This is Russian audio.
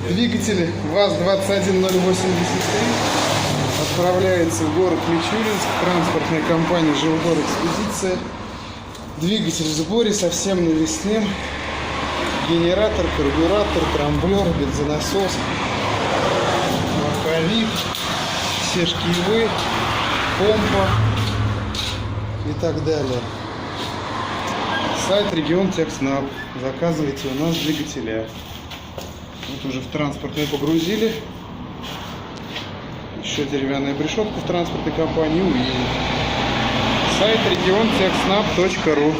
Двигатель ВАЗ-21083 отправляется в город Мичуринск. Транспортная компания «Жилгор Экспедиция». Двигатель в сборе, совсем навесным. Генератор, карбюратор, трамблер, бензонасос, маховик, все шкивы, помпа и так далее. Сайт Регион Техснаб. Заказывайте у нас двигателя. Вот уже в транспортную погрузили. Еще деревянная решетка в транспортной компании уедет. Сайт regiontechsnab.ru.